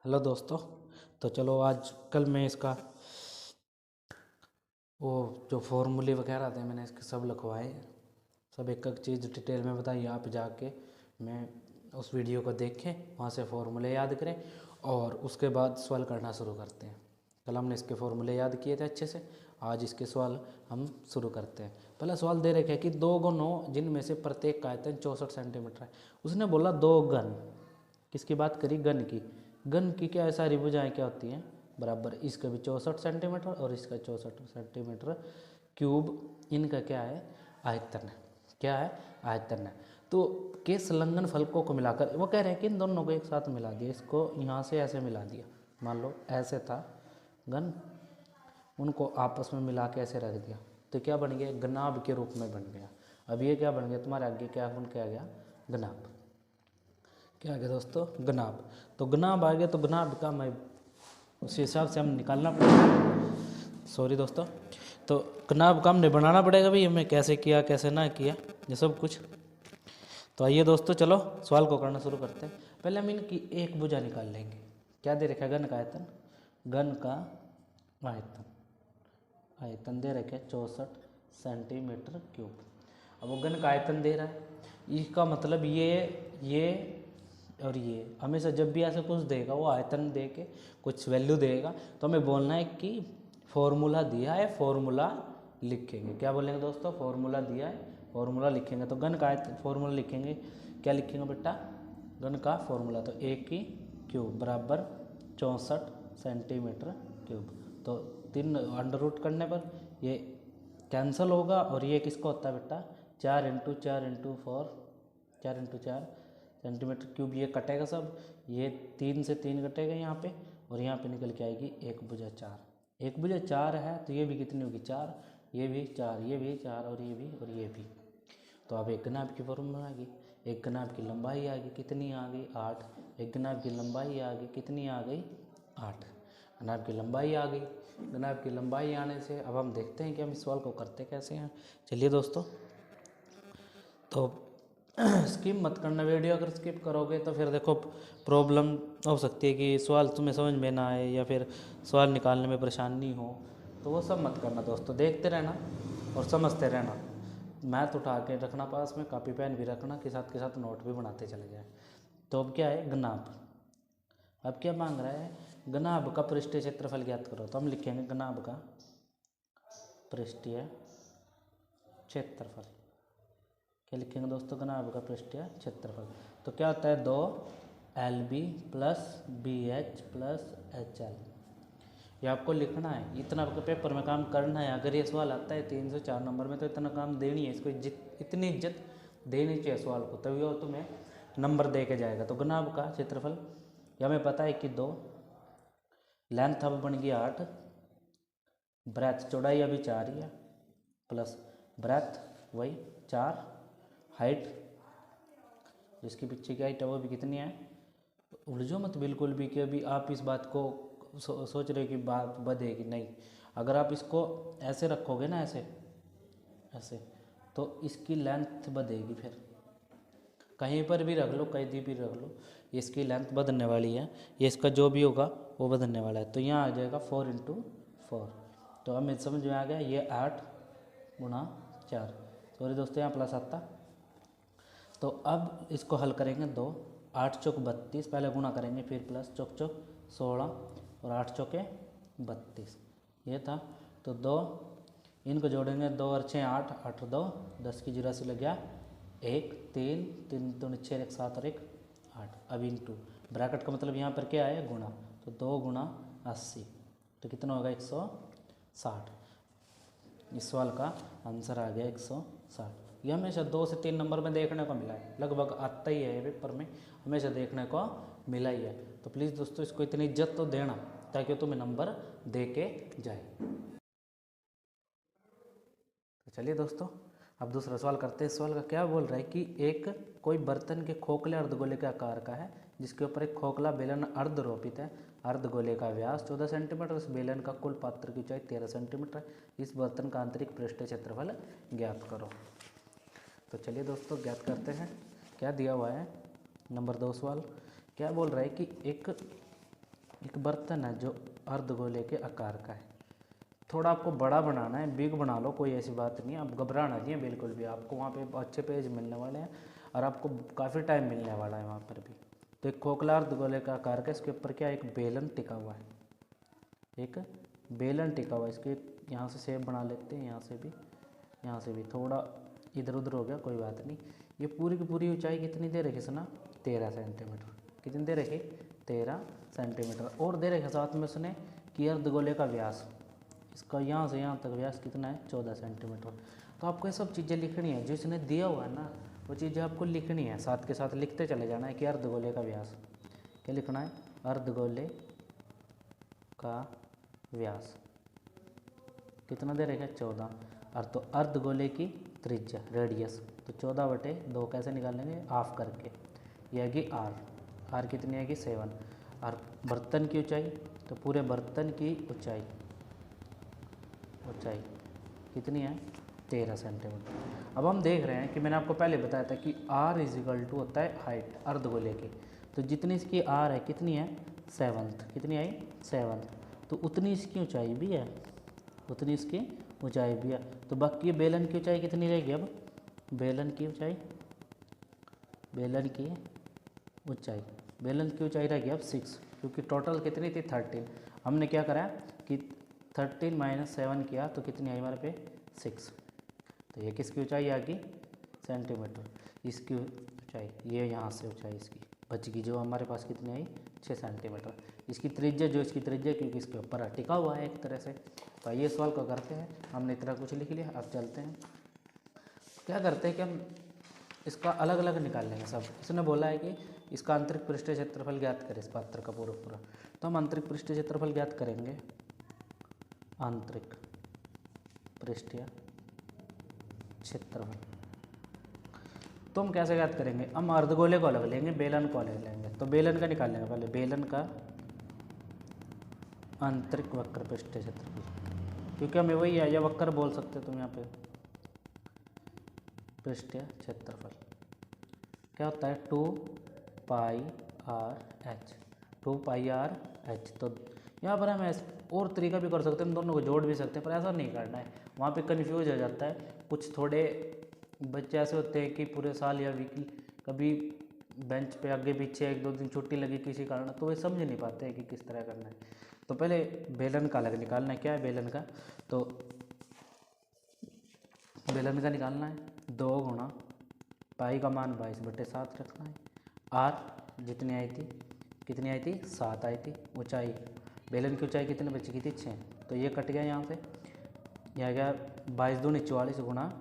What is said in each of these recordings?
Hello दोस्तों। तो चलो आज कल मैं इसका वो जो फॉर्मूले वगैरह थे मैंने इसके सब लिखवाए, सब एक एक चीज़ डिटेल में बताइए। आप जाके मैं उस वीडियो को देखें, वहाँ से फॉर्मूले याद करें और उसके बाद सवाल करना शुरू करते हैं। कल हमने इसके फॉर्मूले याद किए थे अच्छे से, आज इसके सवाल हम शुरू करते हैं। पहला सवाल दे रखे है कि 2 × 9 जिनमें से प्रत्येक का आयतन 64 सेंटीमीटर है। उसने बोला 2 घन, किसकी बात करी? घन की। घन की क्या सारी भुजाएं क्या होती हैं? बराबर। इसका भी 64 सेंटीमीटर और इसका 64 सेंटीमीटर क्यूब, इनका क्या है? आयतन है। क्या है? आयतन है। तो के संलग्न फलकों को मिलाकर, वो कह रहे हैं कि इन दोनों को एक साथ मिला दिया, इसको यहाँ से ऐसे मिला दिया। मान लो ऐसे था घन, उनको आपस में मिला के ऐसे रख दिया तो क्या बन गया? घनाभ के रूप में बन गया। अब ये क्या बन गया तुम्हारे आगे? क्या बन के आ गया? घनाभ। क्या आ गया दोस्तों? घनाभ। तो घनाभ आ गया, तो घनाभ का मैं उस हिसाब से हम निकालना पड़ेगा। सॉरी दोस्तों। तो घनाभ का हमने बनाना पड़ेगा भाई, हमें कैसे किया कैसे ना किया ये सब कुछ। तो आइए दोस्तों, चलो सवाल को करना शुरू करते हैं। पहले हम इनकी एक भुजा निकाल लेंगे। क्या दे रखा है? घन का आयतन। घन का आयतन, आयतन दे रखे 64 सेंटीमीटर क्यूब। अब वो घन का आयतन दे रहा है, इसका मतलब ये और ये हमेशा जब भी ऐसा कुछ देगा, वो आयतन दे के कुछ वैल्यू देगा, तो हमें बोलना है कि फॉर्मूला दिया है, फॉर्मूला लिखेंगे। क्या बोलेंगे दोस्तों? फॉर्मूला दिया है, फॉर्मूला लिखेंगे। तो घन का आयतन फॉर्मूला लिखेंगे। क्या लिखेंगे बेटा? घन का फॉर्मूला तो a की क्यूब बराबर 64 सेंटीमीटर क्यूब। तो 3 अंडर रूट करने पर ये कैंसिल होगा और ये किसका होता है बेटा? 4 × 4 × 4, 4 × 4 सेंटीमीटर क्यूब। ये कटेगा सब, ये 3 से 3 कटेगा यहाँ पे, और यहाँ पे निकल के आएगी 1 भुजा 4। 1 भुजा 4 है तो ये भी कितनी होगी? 4, ये भी 4, ये भी 4 और ये भी और ये भी। तो अब एक घनाभ की फॉर्मूला आ गई। एक घनाभ की लंबाई आ गई, कितनी आ गई? 8। एक घनाभ की लंबाई आ गई, कितनी आ गई? 8। घनाभ की लंबाई आ गई। घनाभ की लंबाई आने से अब हम देखते हैं कि हम इस सवाल को करते कैसे हैं। चलिए दोस्तों, तो स्किप मत करना वीडियो। अगर स्किप करोगे तो फिर देखो प्रॉब्लम हो सकती है कि सवाल तुम्हें समझ में ना आए या फिर सवाल निकालने में परेशानी हो, तो वो सब मत करना दोस्तों। देखते रहना और समझते रहना। मैथ उठा के रखना पास में, कॉपी पेन भी रखना, के साथ नोट भी बनाते चले जाए। तो अब क्या है? घनाभ। अब क्या मांग रहा है? घनाभ का पृष्ठीय क्षेत्रफल ज्ञात करो। तो हम लिखेंगे घनाभ का पृष्ठीय क्षेत्रफल। क्या लिखेंगे दोस्तों? घनाभ का पृष्ठीय क्षेत्रफल। तो क्या होता है? 2 LB + BH + HL। ये आपको लिखना है, इतना आपको पेपर में काम करना है। अगर ये सवाल आता है 3 से 4 नंबर में, तो इतना काम देनी है इसको, इतनी इज्जत देनी चाहिए सवाल को, तभी वो तुम्हें नंबर दे के जाएगा। तो घनाभ का क्षेत्रफल ये हमें पता है कि 2, लेंथ अब बन गई 8, ब्रेथ चौड़ाई अभी 4 ही है, प्लस ब्रेथ वही 4, हाइट जिसके पीछे की हाइट है वो भी कितनी है? उलझो मत बिल्कुल भी कि अभी आप इस बात को सोच रहे हो कि बात बढ़ेगी, नहीं। अगर आप इसको ऐसे रखोगे ना, ऐसे ऐसे, तो इसकी लेंथ बढ़ेगी। फिर कहीं पर भी रख लो, कहीं भी रख लो, इसकी लेंथ बढ़ने वाली है, ये इसका जो भी होगा वो बढ़ने वाला है। तो यहाँ आ जाएगा 4 × 4। तो हमें समझ में आ गया, ये 8 × 4, सॉरी दोस्तों यहाँ प्लस आता। तो अब इसको हल करेंगे 2, 8 चौक 32, पहले गुणा करेंगे फिर प्लस, चौक चौक 16 और 8 चौके 32, ये था। तो 2 इनको जोड़ेंगे, 2 और 6 8, 8 और 2 10 की 84 लग गया 1, 3 3 2 6 1 7 और 1 8। अब इंटू ब्रैकेट का मतलब यहाँ पर क्या है? गुणा। तो 2 × 80 तो कितना होगा? 160। इस सवाल का आंसर आ गया 160। ये हमेशा 2 से 3 नंबर में देखने को मिला है, लगभग आता ही है पेपर में, हमेशा देखने को मिला ही है। तो प्लीज़ दोस्तों इसको इतनी इज्जत तो देना ताकि तुम्हें नंबर दे के जाए। तो चलिए दोस्तों, अब दूसरा सवाल करते हैं। इस सवाल का क्या बोल रहा है कि एक कोई बर्तन के खोखले अर्धगोले के आकार का है, जिसके ऊपर एक खोखला बेलन अर्धरोपित है। अर्धगोले का व्यास 14 सेंटीमीटर, इस बेलन का कुल पात्र की ऊंचाई 13 सेंटीमीटर है। इस बर्तन का आंतरिक पृष्ठीय क्षेत्रफल ज्ञात करो। तो चलिए दोस्तों ज्ञात करते हैं। क्या दिया हुआ है? नंबर 2 सवाल क्या बोल रहा है कि एक एक बर्तन है जो अर्धगोले के आकार का है। थोड़ा आपको बड़ा बनाना है, बिग बना लो, कोई ऐसी बात नहीं है, आप घबराना नहीं है बिल्कुल भी। आपको वहाँ पे अच्छे पेज मिलने वाले हैं और आपको काफ़ी टाइम मिलने वाला है वहाँ पर भी। तो एक खोखला अर्धगोले का आकार का, इसके ऊपर क्या एक बेलन टिका हुआ है, एक बेलन टिका हुआ है। इसके यहाँ से शेप बना लेते हैं, यहाँ से भी थोड़ा इधर उधर हो गया, कोई बात नहीं। ये पूरी की पूरी ऊंचाई कितनी दे रखी इसने? 13 सेंटीमीटर। कितनी दे रखी? 13 सेंटीमीटर। और दे रखे साथ में उसने कि अर्धगोले का व्यास, इसका यहाँ से यहाँ तक व्यास कितना है? 14 सेंटीमीटर। तो आपको ये सब चीज़ें लिखनी है, जो इसने दिया हुआ है ना वो चीज़ें आपको लिखनी है, साथ के साथ लिखते चले जाना है कि अर्धगोले का व्यास क्या लिखना है? अर्धगोले का व्यास कितना दे रखा है? 14। और तो अर्धगोले की त्रिज्या रेडियस, तो 14/2 कैसे निकालेंगे? हाफ करके, ये आएगी आर कितनी आएगी? 7। और बर्तन की ऊंचाई, तो पूरे बर्तन की ऊंचाई कितनी है? 13 सेंटीमीटर। अब हम देख रहे हैं कि मैंने आपको पहले बताया था कि R = होता है हाइट अर्धगोले की। तो जितनी इसकी R है कितनी है? 7th। कितनी आई? 7th। तो उतनी इसकी ऊंचाई भी है, तो बाकी बेलन की ऊंचाई कितनी रहेगी? अब बेलन की ऊंचाई रहेगी अब 6, क्योंकि टोटल कितनी थी? 13। हमने क्या करा कि 13 - 7 किया तो कितनी आई हमारे पे? 6। तो ये किसकी ऊंचाई आ गई? सेंटीमीटर। इसकी ऊंचाई, ये यहाँ से ऊंचाई इसकी बच गई, जो हमारे पास कितनी आई? 6 सेंटीमीटर। इसकी त्रिज्या, क्योंकि इसके ऊपर टिका हुआ है एक तरह से। तो ये सवाल को करते हैं, हमने इतना कुछ लिख लिया। अब चलते हैं, क्या करते हैं कि हम इसका अलग अलग निकाल लेंगे सब। इसने बोला है कि इसका आंतरिक पृष्ठीय क्षेत्रफल ज्ञात करें, इस पात्र का पूरा। तो हम आंतरिक पृष्ठीय क्षेत्रफल ज्ञात करेंगे। आंतरिक पृष्ठीय क्षेत्रफल तो हम कैसे ज्ञात करेंगे? हम अर्धगोले को अलग लेंगे, बेलन को अलग लेंगे। तो बेलन का निकाल लेंगे पहले, बेलन का आंतरिक वक्र पृष्ठीय क्षेत्रफल, क्योंकि हमें वही है, या वक्र बोल सकते हो तुम यहाँ पे। पृष्ठीय क्षेत्रफल क्या होता है? 2πr/h। 2πr/h। तो यहाँ पर हम और तरीका भी कर सकते हैं, दोनों को जोड़ भी सकते हैं, पर ऐसा नहीं करना है, वहाँ पे कंफ्यूज हो जाता है। कुछ थोड़े बच्चे ऐसे होते हैं कि पूरे साल या वीकली कभी बेंच पे आगे पीछे 1-2 दिन छुट्टी लगी किसी कारण, तो वे समझ नहीं पाते हैं कि किस तरह करना है। तो पहले बेलन का अलग निकालना है। क्या है बेलन का? तो बेलन का निकालना है 2 गुणा पाई का मान 22/7 रखना है। आर जितनी आई थी, कितनी आई थी? 7 आई थी। ऊंचाई, बेलन की ऊंचाई कितनी बची की थी? 6। तो ये कट गया यहाँ से, यह गया 22 दूनी 44 गुणा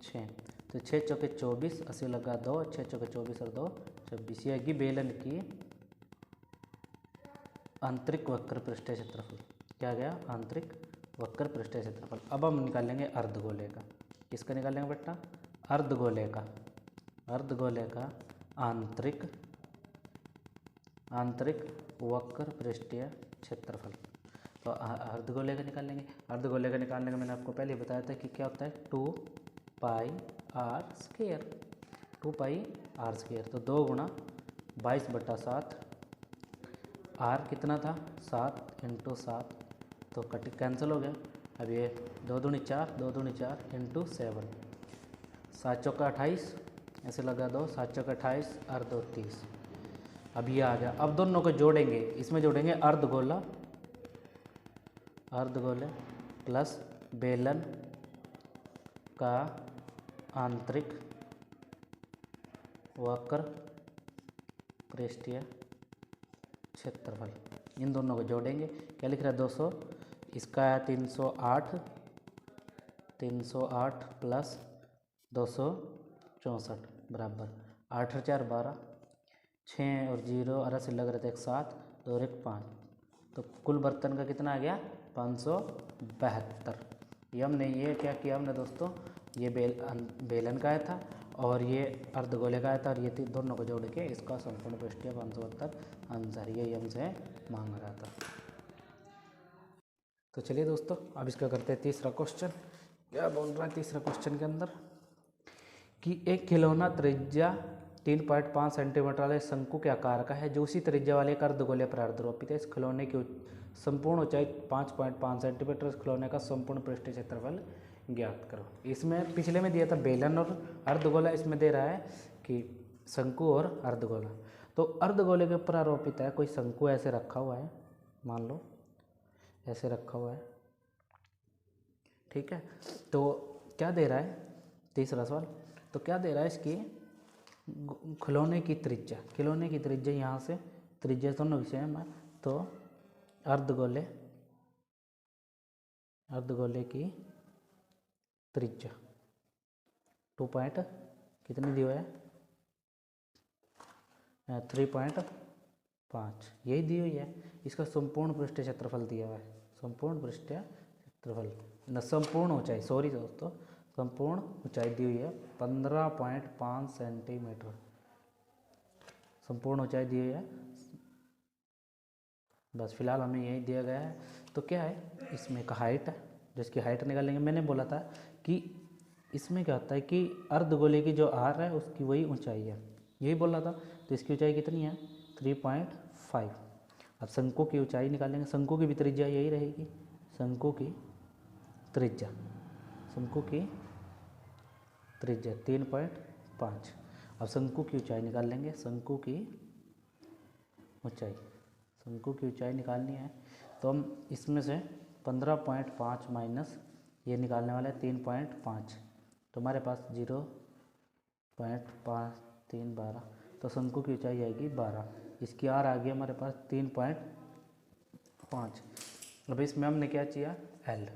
6। तो 6 चौके 24, 80 लगा 2, 6 चौके 24 और 2 26। ये आएगी बेलन की आंतरिक वक्र पृष्ठीय क्षेत्रफल। क्या गया? आंतरिक वक्र पृष्ठीय क्षेत्रफल। अब हम निकालेंगे अर्धगोले का। किसका निकालेंगे बेटा? अर्धगोले का आंतरिक वक्र पृष्ठीय क्षेत्रफल। तो अर्धगोले का निकालेंगे। अर्धगोले का निकालने का मैंने आपको पहले बताया था कि क्या होता है? 2πr²। 2πr²। तो 2 गुणा 22/7। आर कितना था? 7 × 7, तो कट कैंसिल हो गया। अब ये 2 दूनी 4, 2 दूनी 4 × 7, 7 चौका 28, ऐसे लगा 2, 7 चौका 28 और 2 30। अब ये आ गया। अब दोनों को जोड़ेंगे, इसमें जोड़ेंगे अर्धगोले प्लस बेलन का आंतरिक वक्र पृष्ठीय क्षेत्रफल। इन दोनों को जोड़ेंगे, क्या लिख रहा है? 200, इसका है 308 प्लस 264 बराबर 8 और 4 12, 6 और 0 और ऐसे लग रहे थे 7, 2 और 1 5। तो कुल बर्तन का कितना आ गया? 572। ये हमने ये क्या किया हमने दोस्तों, ये बेलन का आया था और ये अर्धगोले का आया था, और ये दोनों को जोड़ के इसका संपूर्ण पृष्ठीय 572 आंसर, यही हमसे मांग रहा था। तो चलिए दोस्तों, अब इसका करते हैं तीसरा क्वेश्चन। क्या बोल रहा है तीसरा क्वेश्चन के अंदर कि एक खिलौना त्रिज्या 3.5 सेंटीमीटर वाले शंकु के आकार का है जो उसी त्रिज्या वाले एक अर्धगोले पर अर्धरोपित है। इस खिलौने की संपूर्ण ऊंचाई 5.5 सेंटीमीटर। इस खिलौने का संपूर्ण पृष्ठीय क्षेत्रफल ज्ञात करो। इसमें पिछले में दिया था बेलन और अर्धगोला, इसमें दे रहा है कि शंकु और अर्धगोला। तो अर्धगोले के ऊपर आरोपित है कोई शंकु ऐसे रखा हुआ है, मान लो ऐसे रखा हुआ है, ठीक है। तो क्या दे रहा है, तीसरा सवाल, तो क्या दे रहा है इसकी खिलौने की त्रिज्या। खिलौने की त्रिज्या यहाँ से त्रिज्या दोनों विषय है, तो अर्धगोले की त्रिज्या 2 पॉइंट कितनी दी हुआ है 3.5 यही दी हुई है। इसका संपूर्ण पृष्ठीय क्षेत्रफल दिया हुआ है, संपूर्ण पृष्ठीय क्षेत्रफल न संपूर्ण ऊंचाई, सॉरी दोस्तों, संपूर्ण ऊंचाई दी हुई है 15.5 सेंटीमीटर। संपूर्ण ऊंचाई दी हुई है, बस फिलहाल हमें यही दिया गया है। तो क्या है इसमें एक हाइट है, जिसकी हाइट निकालेंगे। मैंने बोला था कि इसमें क्या होता है कि अर्धगोले की जो आर है उसकी वही ऊंचाई है, यही बोला था। तो इसकी ऊंचाई कितनी है 3.5। अब शंकु की ऊंचाई निकालेंगे। शंकु की भी त्रिज्या यही रहेगी, शंकु की त्रिज्या 3.5। अब शंकु की ऊंचाई निकाल लेंगे। शंकु की ऊंचाई निकालनी है, तो हम इसमें से 15.5 माइनस ये निकालने वाला है 3.5, तो हमारे पास 0.5312, तो शंकु की ऊंचाई आएगी 12। इसकी आर आ गई हमारे पास 3.5। अब इसमें हमने क्या किया एल,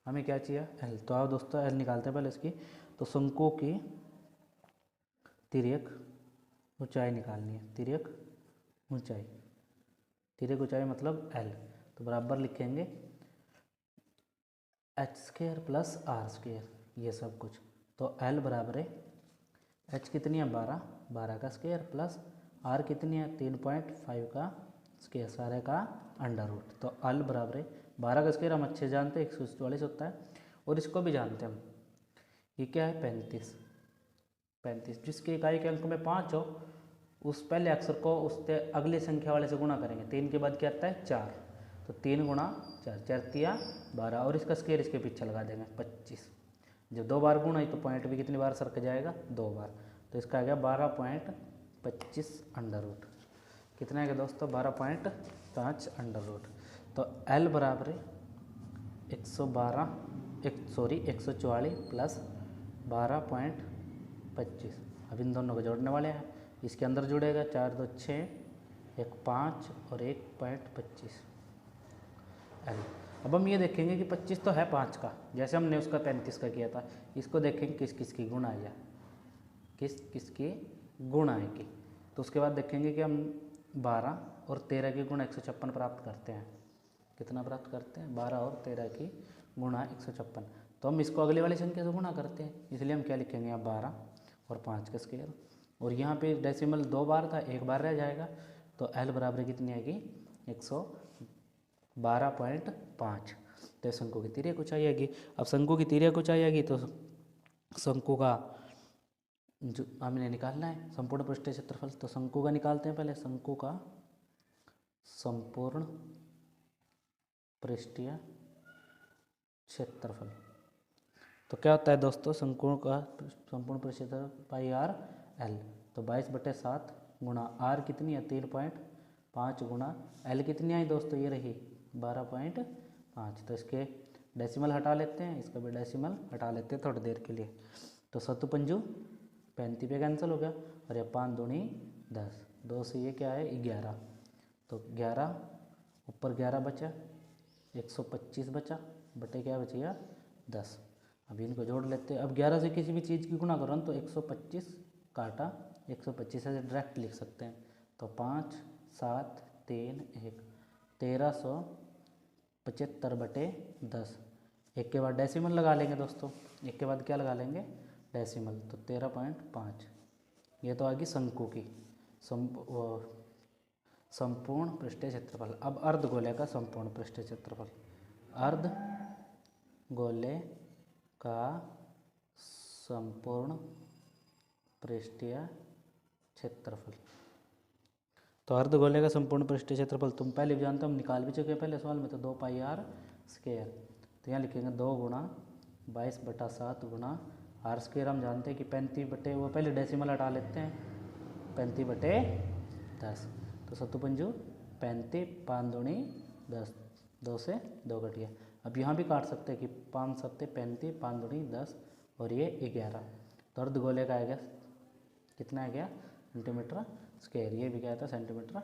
हमें क्या चाहिए एल। तो आओ दोस्तों एल निकालते हैं पहले इसकी। तो शंकु की तिर्यक ऊंचाई निकालनी है, तिर्यक ऊंचाई मतलब एल। तो बराबर लिखेंगे h² प्लस r², ये सब कुछ। तो एल बराबर है h कितनी है 12 का स्क्वायर प्लस r कितनी है 3.5 का स्क्वायर, सारे का अंडर रूट। तो एल बराबर है 12 का स्क्वायर हम अच्छे जानते हैं 144 होता है, और इसको भी जानते हैं हम, ये क्या है 35। जिसके इकाई के अंक में 5 हो उस पहले अक्षर को उससे अगली संख्या वाले से गुणा करेंगे। 3 के बाद क्या आता है 4, तो 3 गुणा 4, 4 तिया 12, और इसका स्क्वायर इसके पीछे लगा देंगे 25। जब 2 बार गुणा है तो पॉइंट भी कितनी बार सरक जाएगा 2 बार, तो इसका आ गया 12.25 अंडर रूट। कितना है दोस्तों 12.5 अंडर रूट। तो एल बराबर है 144 प्लस 12.25। अब इन दोनों को जोड़ने वाले हैं, इसके अंदर जुड़ेगा 4 2 6, 1 5 और 1.25 एल। अब हम ये देखेंगे कि 25 तो है 5 का, जैसे हमने उसका 35 का किया था। इसको देखेंगे किस किस की गुण आया, किस किस की गुण आएगी। तो उसके बाद देखेंगे कि हम 12 और 13 की गुण 156 प्राप्त करते हैं। कितना प्राप्त करते हैं 12 और 13 की गुणा 156। तो हम इसको अगले वाली संख्या से गुणा करते हैं, इसलिए हम क्या लिखेंगे यहाँ 12 और 5 का स्क्वायर, और यहाँ पे डेसिमल 2 बार था 1 बार रह जाएगा। तो एल बराबर कितनी आएगी 112.5। तो शंकु की तिर्यक ऊंचाई आएगी। अब शंकु की तिर्यक ऊंचाई आएगी तो शंकु का जो हमने निकालना है संपूर्ण पृष्ठीय क्षेत्रफल। तो शंकु का निकालते हैं पहले, शंकु का संपूर्ण पृष्ठीय क्षेत्रफल। तो क्या होता है दोस्तों शंकु का संपूर्ण पृष्ठीय क्षेत्रफल पाई आर एल। तो 22/7 गुणा आर कितनी है 3.5 गुणा एल कितनी आई दोस्तों, ये रही 12.5। तो इसके डेसिमल हटा लेते हैं, इसका भी डेसिमल हटा लेते हैं थोड़ी देर के लिए। तो 7 पंजू 35 पे कैंसिल हो गया, और ये 5 दूनी 10, 2 से ये क्या है 11। तो 11 ऊपर 11 बचा, 125 बचा, बटे क्या बचेगा 10। अभी इनको जोड़ लेते हैं। अब 11 से किसी भी चीज़ की गुणा करो तो 125 काटा 125 ऐसे डायरेक्ट लिख सकते हैं। तो 5 7 3 1 1375 बटे 10। एक के बाद डेसिमल लगा लेंगे दोस्तों, एक के बाद क्या लगा लेंगे डेसिमल। तो 13.5। ये तो आ गई शंकु की संपूर्ण पृष्ठीय क्षेत्रफल। अब अर्धगोले का संपूर्ण पृष्ठीय क्षेत्रफल। अर्धगोले का संपूर्ण पृष्ठीय क्षेत्रफल। तो अर्धगोले का संपूर्ण पृष्ठीय क्षेत्रफल तुम पहले भी जानते हो, हम निकाल भी चुके हैं पहले सवाल में, तो 2πr²। तो यहाँ लिखेंगे 2 गुणा 22/7 गुणा r² हम जानते हैं कि 35 वो पहले डेसिमल हटा लेते हैं, 35/10। तो 7×5 35, 5 दूनी 10, 2 से 2 कट गया। अब यहाँ भी काट सकते हैं कि 5 7 35, 5 दूनी 10 और ये 11। तो अर्धगोले का आ गया कितना आ गया सेंटीमीटर², ये भी क्या था सेंटीमीटर²।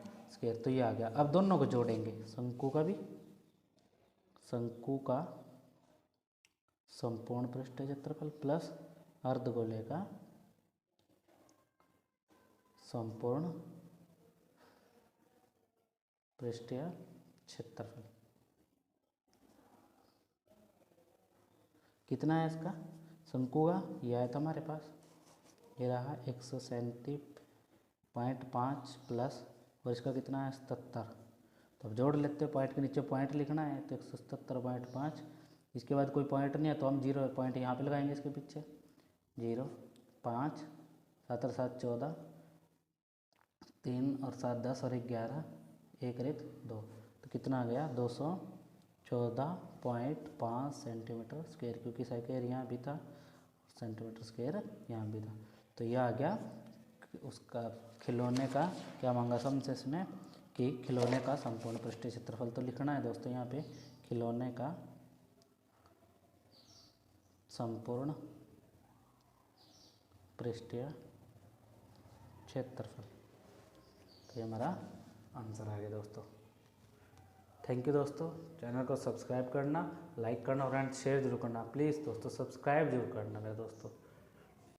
तो ये आ गया। अब दोनों को जोड़ेंगे, शंकु का भी, शंकु का संपूर्ण पृष्ठीय क्षेत्रफल प्लस अर्धगोले का संपूर्ण पृष्ठीय क्षेत्रफल कितना है इसका, शंकु का ये आया था हमारे पास, ये रहा 137.5 प्लस, और इसका कितना है 77। तो अब जोड़ लेते हैं, पॉइंट के नीचे पॉइंट लिखना है, तो 177.5, इसके बाद कोई पॉइंट नहीं है तो हम 0 पॉइंट यहाँ पे लगाएंगे इसके पीछे, 0 5 7 और 7 14, 3 और 7 10 और 1 11, 1 रेत 2, तो कितना आ गया 214.5 सेंटीमीटर², क्योंकि स्क्वायर यहाँ भी था, सेंटीमीटर² यहाँ भी था। तो यह आ गया उसका खिलौने का, क्या मांगा हमसे इसमें कि खिलौने का संपूर्ण पृष्ठीय क्षेत्रफल। तो लिखना है दोस्तों यहाँ पे खिलौने का संपूर्ण पृष्ठीय क्षेत्रफल। तो ये हमारा आंसर आ गया दोस्तों। थैंक यू दोस्तों, चैनल को सब्सक्राइब करना, लाइक करना और शेयर जरूर करना। प्लीज़ दोस्तों सब्सक्राइब जरूर करना मेरे दोस्तों।